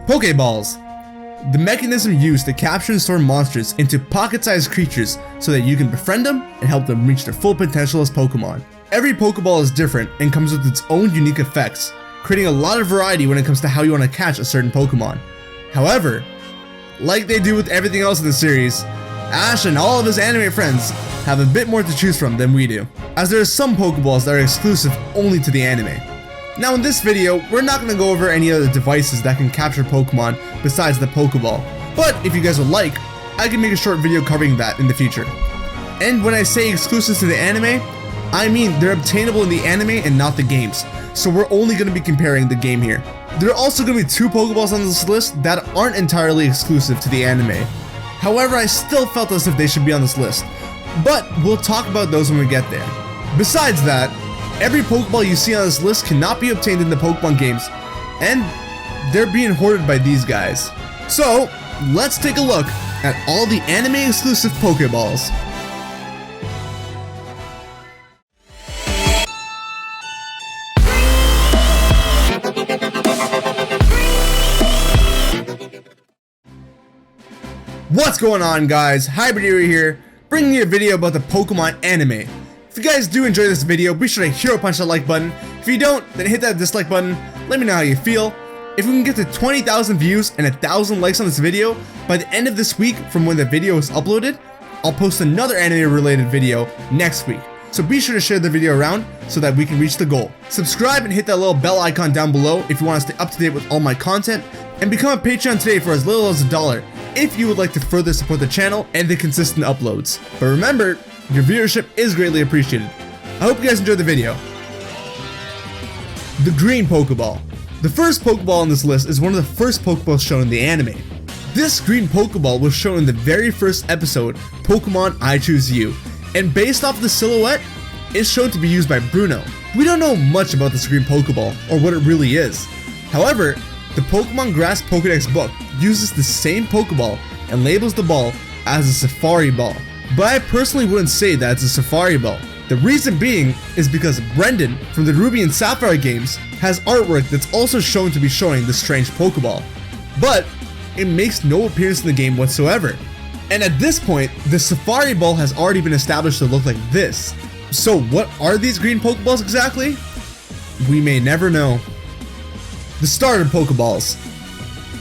Pokeballs. The mechanism used to capture and store monsters into pocket-sized creatures so that you can befriend them and help them reach their full potential as Pokemon. Every Pokeball is different and comes with its own unique effects, creating a lot of variety when it comes to how you want to catch a certain Pokemon. However, like they do with everything else in the series, Ash and all of his anime friends have a bit more to choose from than we do, as there are some Pokeballs that are exclusive only to the anime. Now in this video, we're not going to go over any other devices that can capture Pokemon besides the Pokeball, but if you guys would like, I can make a short video covering that in the future. And when I say exclusive to the anime, I mean they're obtainable in the anime and not the games, so we're only going to be comparing the game here. There are also going to be 2 Pokeballs on this list that aren't entirely exclusive to the anime. However, I still felt as if they should be on this list, but we'll talk about those when we get there. Besides that, every Pokeball you see on this list cannot be obtained in the Pokemon games, and they're being hoarded by these guys. So, let's take a look at all the anime exclusive Pokeballs. What's going on, guys? HybridHero here, bringing you a video about the Pokemon anime. If you guys do enjoy this video, be sure to hero punch that like button. If you don't, then hit that dislike button. Let me know how you feel. If we can get to 20,000 views and 1,000 likes on this video by the end of this week from when the video is uploaded, I'll post another anime related video next week. So be sure to share the video around so that we can reach the goal. Subscribe and hit that little bell icon down below if you want to stay up to date with all my content, and become a Patreon today for as little as $1 if you would like to further support the channel and the consistent uploads. But remember, your viewership is greatly appreciated. I hope you guys enjoyed the video. The green Pokeball. The first Pokeball on this list is one of the first Pokeballs shown in the anime. This green Pokeball was shown in the very first episode, Pokemon I Choose You, and based off the silhouette, it's shown to be used by Bruno. We don't know much about this green Pokeball or what it really is. However, the Pokemon Grass Pokedex book uses the same Pokeball and labels the ball as a Safari Ball. But I personally wouldn't say that it's a Safari Ball. The reason being is because Brendan from the Ruby and Sapphire games has artwork that's also shown to be showing the strange Pokeball, but it makes no appearance in the game whatsoever. And at this point, the Safari Ball has already been established to look like this. So what are these green Pokeballs exactly? We may never know. The starter Pokeballs.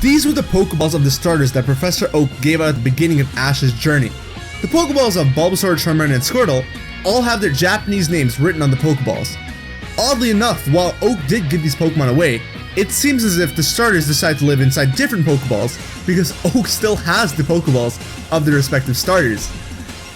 These were the Pokeballs of the starters that Professor Oak gave out at the beginning of Ash's journey. The Pokeballs of Bulbasaur, Charmander, and Squirtle all have their Japanese names written on the Pokeballs. Oddly enough, while Oak did give these Pokemon away, it seems as if the starters decide to live inside different Pokeballs because Oak still has the Pokeballs of the respective starters.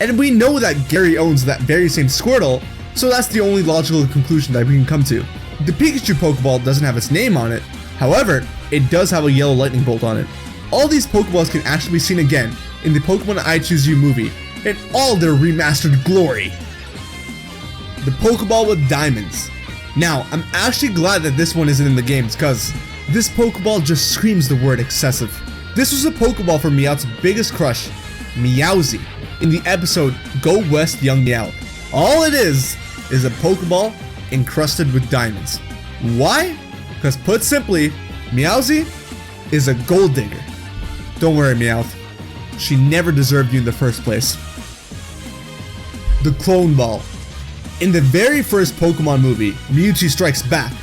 And we know that Gary owns that very same Squirtle, so that's the only logical conclusion that we can come to. The Pikachu Pokeball doesn't have its name on it, however, it does have a yellow lightning bolt on it. All these Pokeballs can actually be seen again in the Pokemon I Choose You movie in all their remastered glory. The Pokeball with diamonds. Now, I'm actually glad that this one isn't in the games because this Pokeball just screams the word excessive. This was a Pokeball for Meowth's biggest crush, Meowsy, in the episode Go West Young Meowth. All it is a Pokeball encrusted with diamonds. Why? Because put simply, Meowsy is a gold digger. Don't worry, Meowth. She never deserved you in the first place. The Clone Ball. In the very first Pokemon movie, Mewtwo Strikes Back,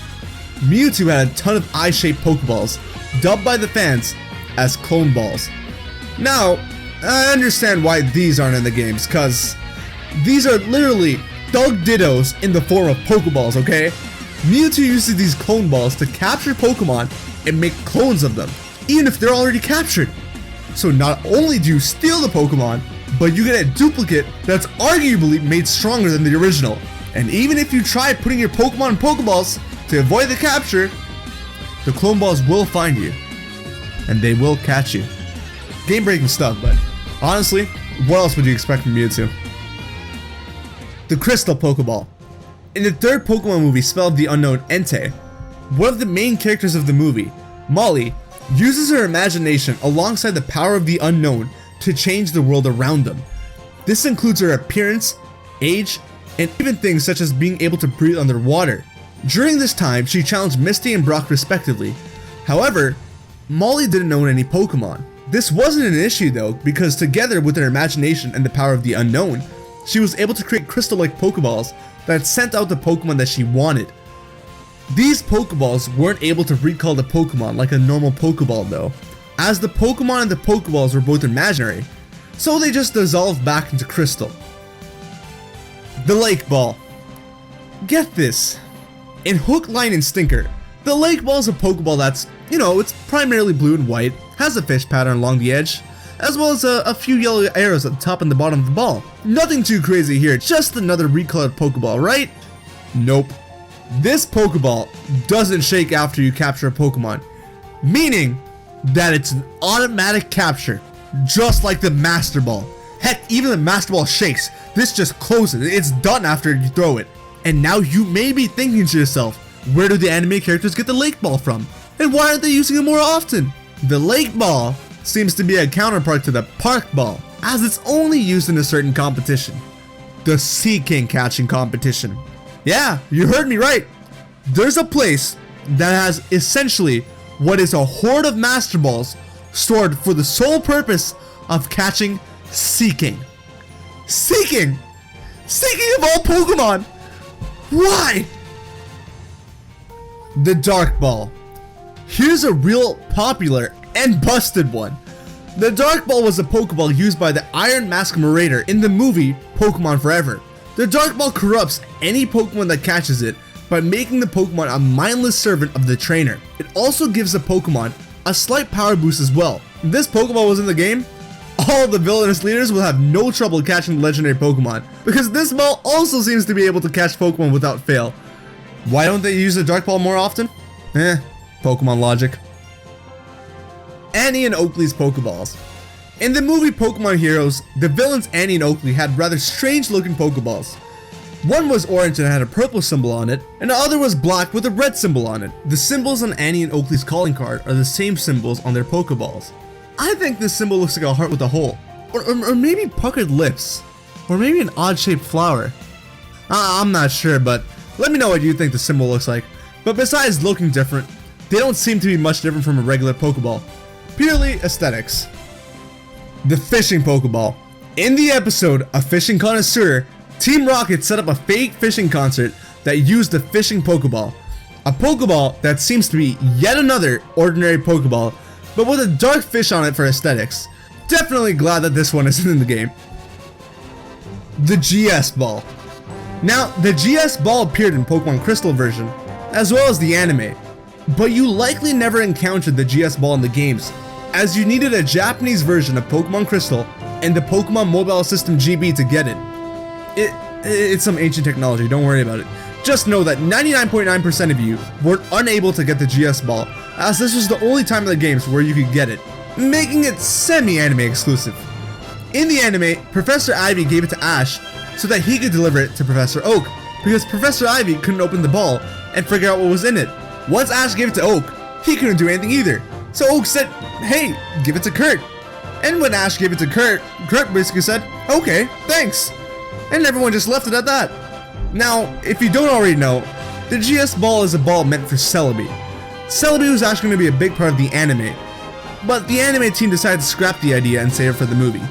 Mewtwo had a ton of eye-shaped Pokeballs, dubbed by the fans as Clone Balls. Now, I understand why these aren't in the games, cause these are literally Doug Dittos in the form of Pokeballs, okay? Mewtwo uses these Clone Balls to capture Pokemon and make clones of them, even if they're already captured. So not only do you steal the Pokemon, but you get a duplicate that's arguably made stronger than the original. And even if you try putting your Pokemon in Pokeballs to avoid the capture, the Clone Balls will find you, and they will catch you. Game breaking stuff, but honestly, what else would you expect from Mewtwo? The Crystal Pokeball. In the third Pokemon movie, Spell of the Unknown Entei, one of the main characters of the movie, Molly, uses her imagination alongside the power of the unknown to change the world around them. This includes her appearance, age, and even things such as being able to breathe underwater. During this time, she challenged Misty and Brock respectively. However, Molly didn't own any Pokemon. This wasn't an issue though, because together with her imagination and the power of the unknown, she was able to create crystal-like Pokeballs that sent out the Pokemon that she wanted. These Pokeballs weren't able to recall the Pokemon like a normal Pokeball though, as the Pokemon and the Pokeballs were both imaginary, so they just dissolved back into crystal. The Lake Ball. Get this. In Hook, Line, and Stinker, the Lake Ball is a Pokeball that's, it's primarily blue and white, has a fish pattern along the edge, as well as a few yellow arrows at the top and the bottom of the ball. Nothing too crazy here, just another recolored Pokeball, right? Nope. This Pokeball doesn't shake after you capture a Pokemon, meaning that it's an automatic capture, just like the Master Ball. Heck, even the Master Ball shakes. This just closes, it's done after you throw it. And now you may be thinking to yourself, where do the anime characters get the Lake Ball from? And why aren't they using it more often? The Lake Ball seems to be a counterpart to the Park Ball, as it's only used in a certain competition. The Sea King catching competition. Yeah, you heard me right. There's a place that has essentially what is a horde of Master Balls stored for the sole purpose of catching Sea King. Sea King! Sea King of all Pokemon! Why? The Dark Ball. Here's a real popular and busted one. The Dark Ball was a Pokeball used by the Iron Mask Marauder in the movie Pokemon Forever. The Dark Ball corrupts any Pokemon that catches it by making the Pokemon a mindless servant of the trainer. It also gives the Pokemon a slight power boost as well. If this Pokeball was in the game, all the villainous leaders will have no trouble catching the legendary Pokemon, because this ball also seems to be able to catch Pokemon without fail. Why don't they use the Dark Ball more often? Pokemon logic. Annie and Oakley's Pokeballs. In the movie Pokemon Heroes, the villains Annie and Oakley had rather strange looking Pokeballs. One was orange and had a purple symbol on it, and the other was black with a red symbol on it. The symbols on Annie and Oakley's calling card are the same symbols on their Pokeballs. I think this symbol looks like a heart with a hole, or maybe puckered lips, or maybe an odd-shaped flower. I'm not sure, but let me know what you think the symbol looks like. But besides looking different, they don't seem to be much different from a regular Pokeball. Purely aesthetics. The Fishing Pokeball. In the episode A Fishing Connoisseur, Team Rocket set up a fake fishing concert that used the Fishing Pokeball. A Pokeball that seems to be yet another ordinary Pokeball, but with a dark fish on it for aesthetics. Definitely glad that this one isn't in the game. The GS Ball. Now, the GS Ball appeared in Pokemon Crystal version, as well as the anime, but you likely never encountered the GS Ball in the games, as you needed a Japanese version of Pokemon Crystal and the Pokemon Mobile System GB to get it. It's some ancient technology, don't worry about it. Just know that 99.9% of you were unable to get the GS Ball, as this was the only time in the games where you could get it, making it semi-anime exclusive. In the anime, Professor Ivy gave it to Ash so that he could deliver it to Professor Oak, because Professor Ivy couldn't open the ball and figure out what was in it. Once Ash gave it to Oak, he couldn't do anything either. So Oak said, hey, give it to Kurt. And when Ash gave it to Kurt, Kurt basically said, okay, thanks. And everyone just left it at that. Now, if you don't already know, the GS Ball is a ball meant for Celebi. Celebi was actually going to be a big part of the anime, but the anime team decided to scrap the idea and save it for the movie,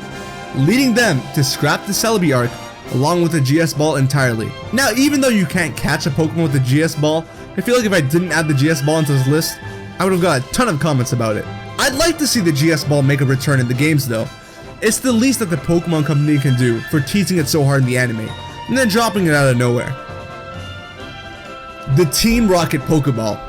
leading them to scrap the Celebi arc along with the GS Ball entirely. Now, even though you can't catch a Pokemon with the GS Ball, I feel like if I didn't add the GS Ball into this list, I would have got a ton of comments about it. I'd like to see the GS Ball make a return in the games though. It's the least that the Pokemon Company can do for teasing it so hard in the anime, and then dropping it out of nowhere. The Team Rocket Pokeball.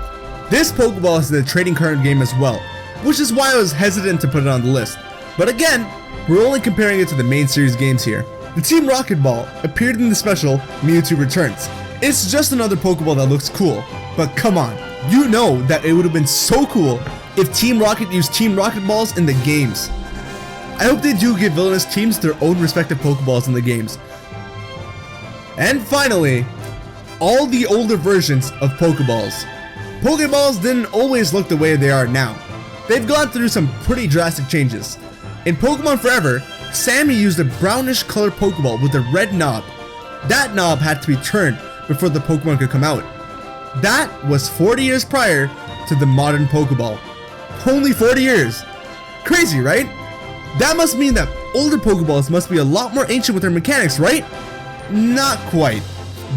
This Pokeball is in the trading card game as well, which is why I was hesitant to put it on the list. But again, we're only comparing it to the main series games here. The Team Rocket Ball appeared in the special Mewtwo Returns. It's just another Pokeball that looks cool, but come on, you know that it would have been so cool if Team Rocket used Team Rocket Balls in the games. I hope they do give villainous teams their own respective Pokeballs in the games. And finally, all the older versions of Pokeballs. Pokeballs didn't always look the way they are now. They've gone through some pretty drastic changes. In Pokemon Forever, Sammy used a brownish colored Pokeball with a red knob. That knob had to be turned before the Pokemon could come out. That was 40 years prior to the modern Pokeball. only 40 years. Crazy, right? That must mean that older Pokeballs must be a lot more ancient with their mechanics, right? Not quite.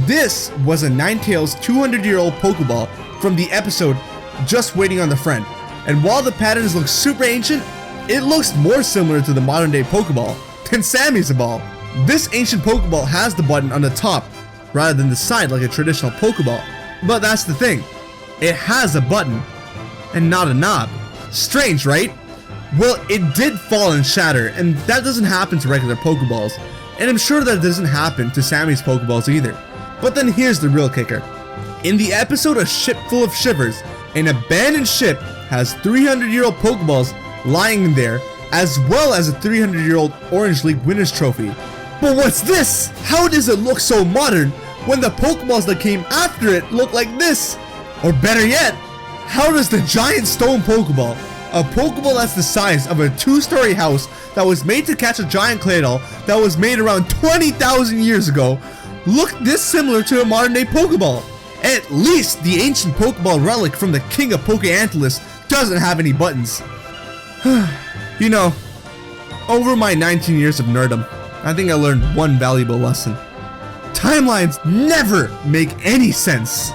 This was a Ninetales 200-year-old Pokeball from the episode Just Waiting on the Friend. And while the patterns look super ancient, it looks more similar to the modern day Pokeball than Sammy's ball. This ancient Pokeball has the button on the top rather than the side like a traditional Pokeball. But that's the thing, it has a button and not a knob. Strange, right? Well, it did fall and shatter, and that doesn't happen to regular Pokeballs, and I'm sure that doesn't happen to Sammy's Pokeballs either. But then here's the real kicker. In the episode A Ship Full of Shivers, an abandoned ship has 300-year-old Pokeballs lying in there, as well as a 300-year-old Orange League Winners Trophy. But what's this? How does it look so modern when the Pokeballs that came after it look like this? Or better yet, how does the giant stone Pokeball, a Pokeball that's the size of a 2-story house that was made to catch a giant Claydol that was made around 20,000 years ago, look this similar to a modern day Pokeball? At least the ancient Pokeball relic from the king of Pokeantlus doesn't have any buttons. You know, over my 19 years of nerdom, I think I learned one valuable lesson. Timelines never make any sense.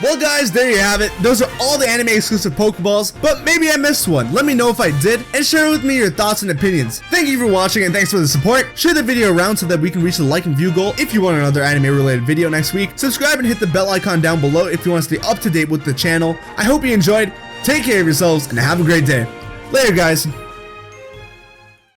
Well guys, there you have it. Those are all the anime exclusive Pokeballs, but maybe I missed one. Let me know if I did, and share with me your thoughts and opinions. Thank you for watching, and thanks for the support. Share the video around so that we can reach the like and view goal. If you want another anime related video next week, subscribe and hit the bell icon down below if you want to stay up to date with the channel. I hope you enjoyed. Take care of yourselves and have a great day. Later guys.